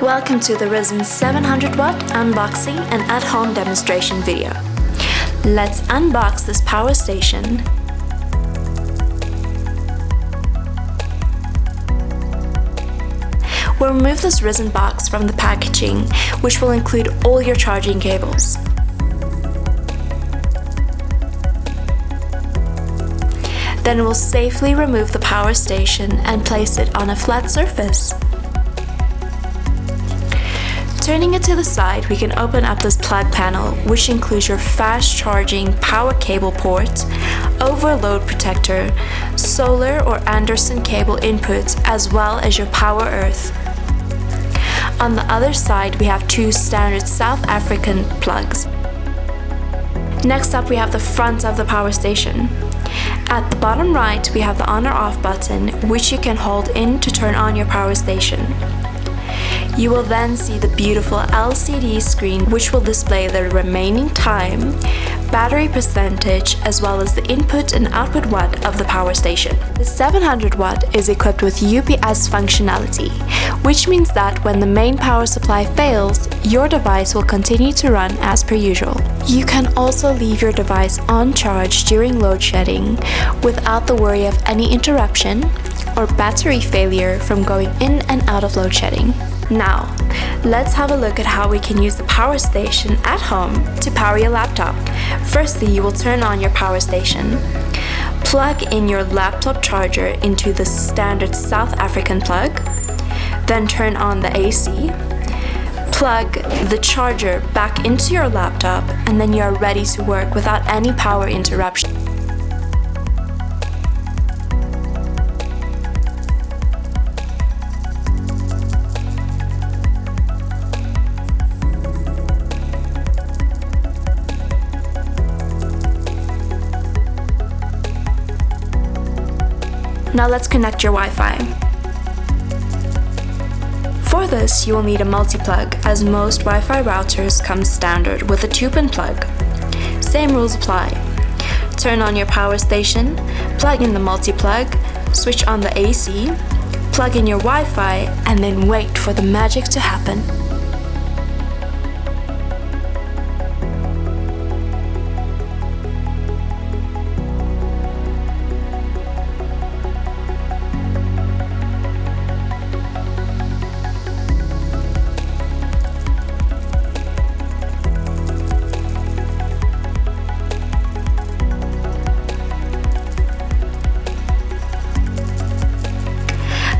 Welcome to the Rizzen 700W unboxing and at-home demonstration video. Let's unbox this power station. We'll remove this Rizzen box from the packaging, which will include all your charging cables. Then we'll safely remove the power station and place it on a flat surface. Turning it to the side, we can open up this plug panel, which includes your fast charging power cable port, overload protector, solar or Anderson cable inputs, as well as your power earth. On the other side, we have two standard South African plugs. Next up, we have the front of the power station. At the bottom right, we have the on or off button, which you can hold in to turn on your power station. You will then see the beautiful LCD screen, which will display the remaining time, battery percentage, as well as the input and output watt of the power station. The 700W is equipped with UPS functionality, which means that when the main power supply fails, your device will continue to run as per usual. You can also leave your device on charge during load shedding without the worry of any interruption or battery failure from going in and out of load shedding. Now, let's have a look at how we can use the power station at home to power your laptop. Firstly, you will turn on your power station. Plug in your laptop charger into the standard South African plug. Then turn on the AC. Plug the charger back into your laptop, and then you are ready to work without any power interruption. Now let's connect your Wi-Fi. For this, you will need a multi-plug, as most Wi-Fi routers come standard with a 2-pin plug. Same rules apply. Turn on your power station, plug in the multi-plug, switch on the AC, plug in your Wi-Fi, and then wait for the magic to happen.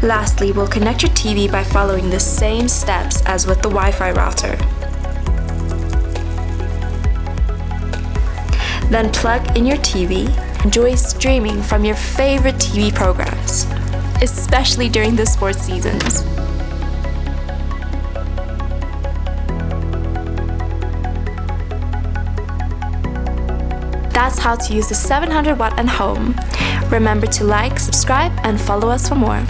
Lastly, we'll connect your TV by following the same steps as with the Wi-Fi router. Then plug in your TV. Enjoy streaming from your favorite TV programs, especially during the sports seasons. That's how to use the 700W at home. Remember to like, subscribe, and follow us for more.